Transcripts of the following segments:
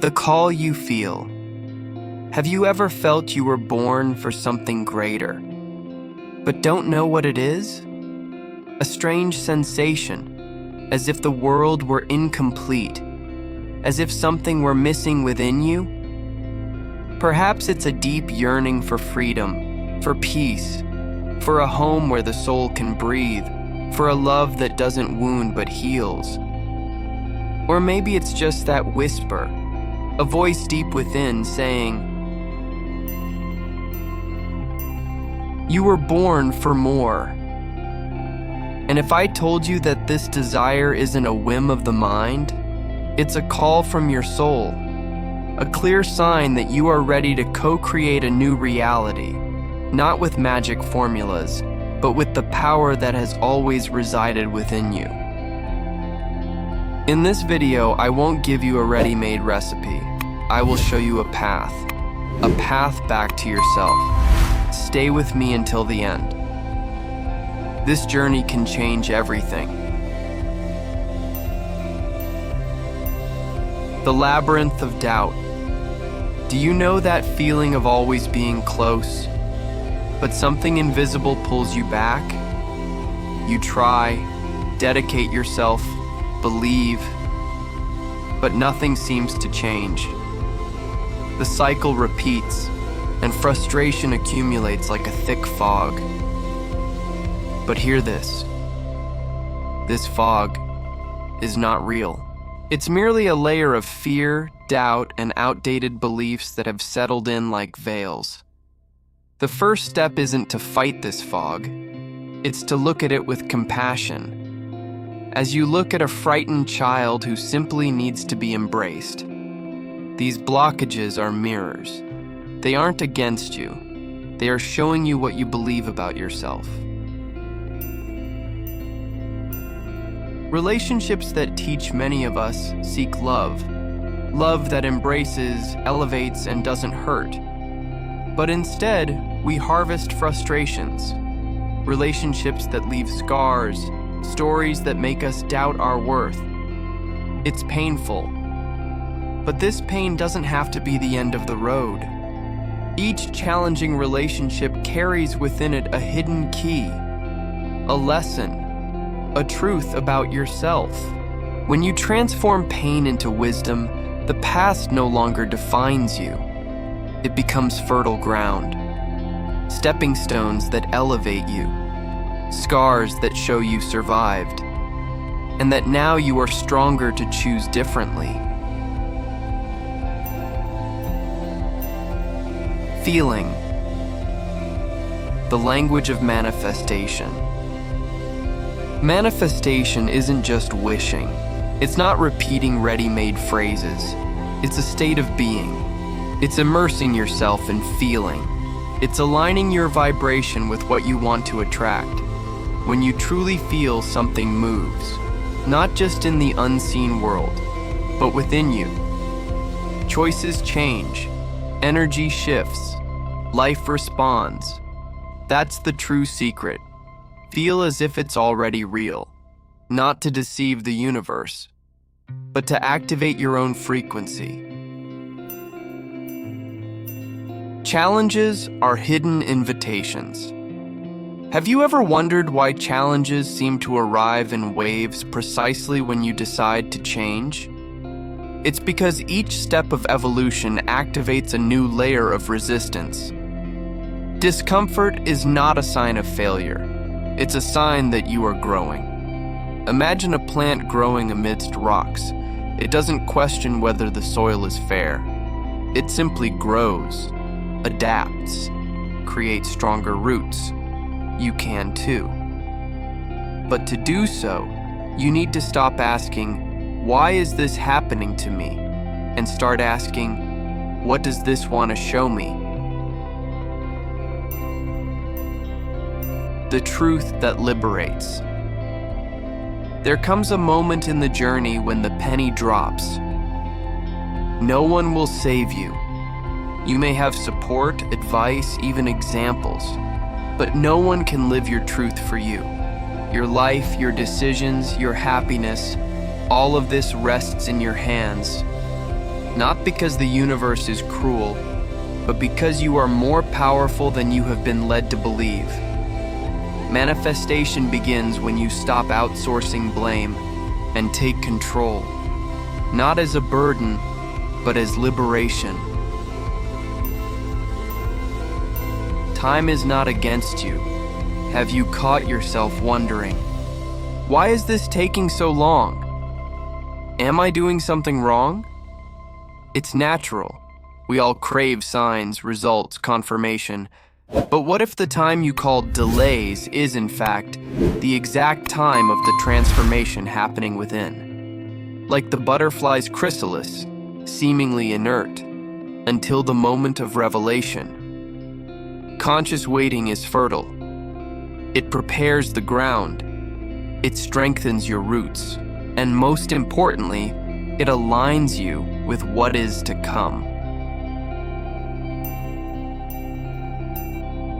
The call you feel. Have you ever felt you were born for something greater, but don't know what it is? A strange sensation, as if the world were incomplete, as if something were missing within you? Perhaps it's a deep yearning for freedom, for peace, for a home where the soul can breathe, for a love that doesn't wound but heals. Or maybe it's just that whisper, a voice deep within saying, "You were born for more." And if I told you that this desire isn't a whim of the mind, it's a call from your soul, a clear sign that you are ready to co-create a new reality, not with magic formulas, but with the power that has always resided within you. In this video, I won't give you a ready-made recipe. I will show you a path back to yourself. Stay with me until the end. This journey can change everything. The labyrinth of doubt. Do you know that feeling of always being close, but something invisible pulls you back? You try, dedicate yourself, believe, but nothing seems to change. The cycle repeats, and frustration accumulates like a thick fog. But hear this. This fog is not real. It's merely a layer of fear, doubt, and outdated beliefs that have settled in like veils. The first step isn't to fight this fog. It's to look at it with compassion. As you look at a frightened child who simply needs to be embraced. These blockages are mirrors. They aren't against you. They are showing you what you believe about yourself. Relationships that teach many of us seek love. Love that embraces, elevates, and doesn't hurt. But instead, we harvest frustrations. Relationships that leave scars, stories that make us doubt our worth. It's painful. But this pain doesn't have to be the end of the road. Each challenging relationship carries within it a hidden key, a lesson, a truth about yourself. When you transform pain into wisdom, the past no longer defines you. It becomes fertile ground, stepping stones that elevate you, scars that show you survived, and that now you are stronger to choose differently. Feeling. The language of manifestation. Manifestation isn't just wishing. It's not repeating ready-made phrases. It's a state of being. It's immersing yourself in feeling. It's aligning your vibration with what you want to attract. When you truly feel, something moves, not just in the unseen world, but within you. Choices change. Energy shifts. Life responds. That's the true secret. Feel as if it's already real. Not to deceive the universe, but to activate your own frequency. Challenges are hidden invitations. Have you ever wondered why challenges seem to arrive in waves precisely when you decide to change? It's because each step of evolution activates a new layer of resistance. Discomfort is not a sign of failure. It's a sign that you are growing. Imagine a plant growing amidst rocks. It doesn't question whether the soil is fair. It simply grows, adapts, creates stronger roots. You can too. But to do so, you need to stop asking, "Why is this happening to me?" and start asking, "What does this want to show me?" The truth that liberates. There comes a moment in the journey when the penny drops. No one will save you. You may have support, advice, even examples, but no one can live your truth for you. Your life, your decisions, your happiness, all of this rests in your hands. not because the universe is cruel, but because you are more powerful than you have been led to believe. Manifestation begins when you stop outsourcing blame and take control, not as a burden, but as liberation. Time is not against you. Have you caught yourself wondering, why is this taking so long? Am I doing something wrong? It's natural. We all crave signs, results, confirmation. But what if the time you call delays is, in fact, the exact time of the transformation happening within? Like the butterfly's chrysalis, seemingly inert, until the moment of revelation. Conscious waiting is fertile. It prepares the ground. It strengthens your roots. And most importantly, it aligns you with what is to come.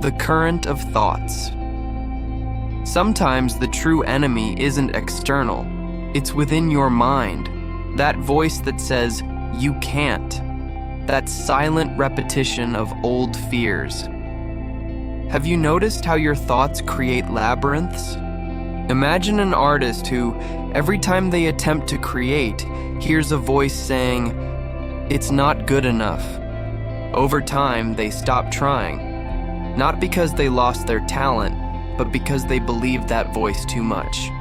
The current of thoughts. Sometimes the true enemy isn't external. It's within your mind. That voice that says, "You can't." That silent repetition of old fears. Have you noticed how your thoughts create labyrinths? Imagine an artist who, every time they attempt to create, hears a voice saying, "It's not good enough." Over time, they stop trying. Not because they lost their talent, but because they believed that voice too much.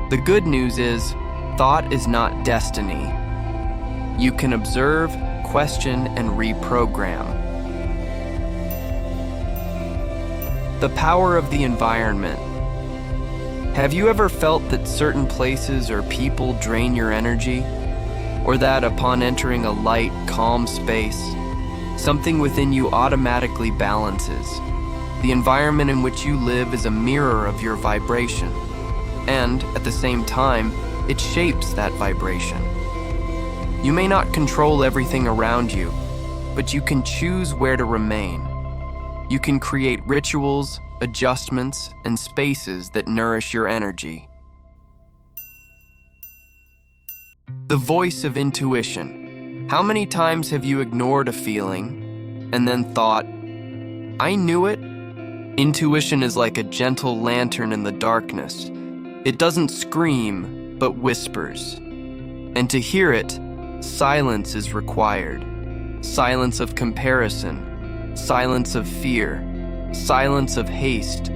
The good news is, thought is not destiny. You can observe, question, and reprogram. The power of the environment. Have you ever felt that certain places or people drain your energy? Or that upon entering a light, calm space, something within you automatically balances? The environment in which you live is a mirror of your vibration, and at the same time, it shapes that vibration. You may not control everything around you, but you can choose where to remain. You can create rituals, adjustments, and spaces that nourish your energy. The voice of intuition. How many times have you ignored a feeling and then thought, "I knew it"? Intuition is like a gentle lantern in the darkness. It doesn't scream, but whispers. And to hear it, silence is required. Silence of comparison, silence of fear, silence of haste.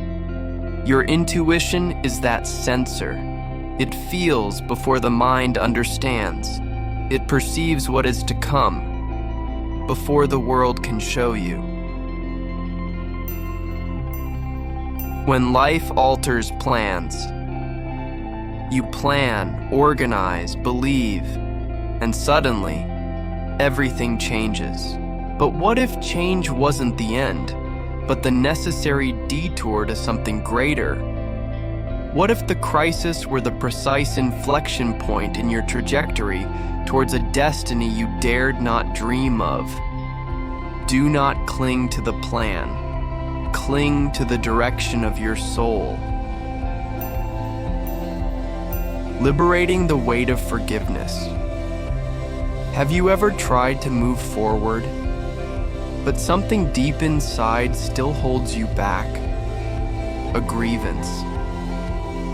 Your intuition is that sensor. It feels before the mind understands. It perceives what is to come, before the world can show you. When life alters plans, you plan, organize, believe, and suddenly, everything changes. But what if change wasn't the end, but the necessary detour to something greater? What if the crisis were the precise inflection point in your trajectory towards a destiny you dared not dream of? Do not cling to the plan. Cling to the direction of your soul. Liberating the weight of forgiveness. Have you ever tried to move forward, but something deep inside still holds you back? A grievance,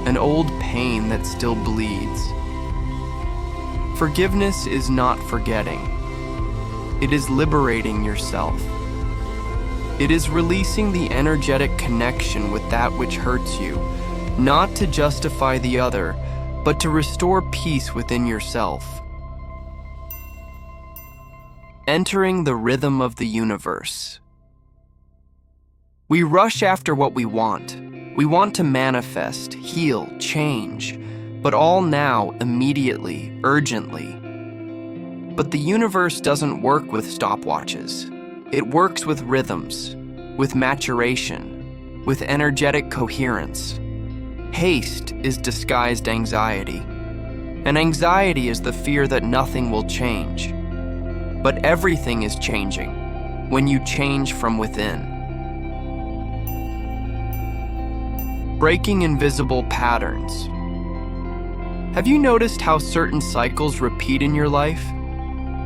an old pain that still bleeds. Forgiveness is not forgetting. It is liberating yourself. It is releasing the energetic connection with that which hurts you, not to justify the other, but to restore peace within yourself. Entering the rhythm of the universe. We rush after what we want. We want to manifest, heal, change, but all now, immediately, urgently. But the universe doesn't work with stopwatches. It works with rhythms, with maturation, with energetic coherence. Haste is disguised anxiety, and anxiety is the fear that nothing will change. But everything is changing when you change from within. Breaking invisible patterns. Have you noticed how certain cycles repeat in your life?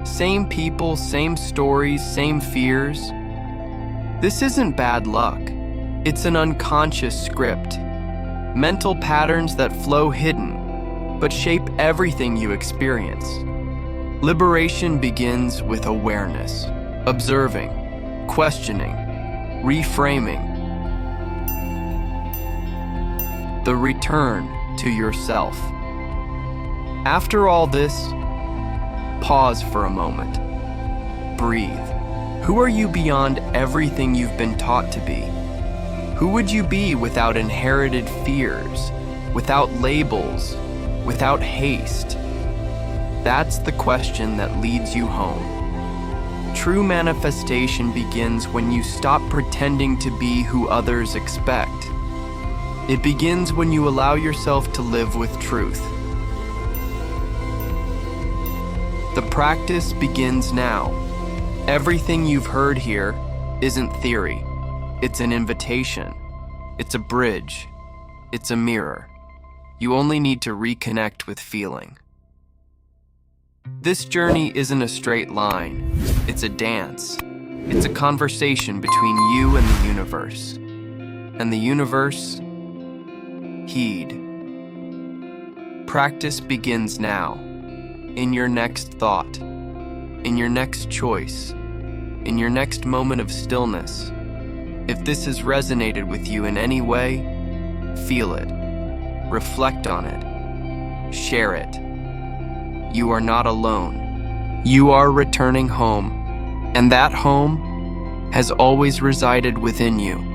Same people, same stories, same fears. This isn't bad luck. It's an unconscious script. Mental patterns that flow hidden, but shape everything you experience. Liberation begins with awareness, observing, questioning, reframing. The return to yourself. After all this, pause for a moment. Breathe. Who are you beyond everything you've been taught to be? Who would you be without inherited fears, without labels, without haste? That's the question that leads you home. True manifestation begins when you stop pretending to be who others expect. It begins when you allow yourself to live with truth. The practice begins now. Everything you've heard here isn't theory. It's an invitation. It's a bridge. It's a mirror. You only need to reconnect with feeling. This journey isn't a straight line. It's a dance. It's a conversation between you and the universe. And the universe, heed. Practice begins now, in your next thought, in your next choice, in your next moment of stillness. If this has resonated with you in any way, feel it, reflect on it, share it. You are not alone. You are returning home, and that home has always resided within you.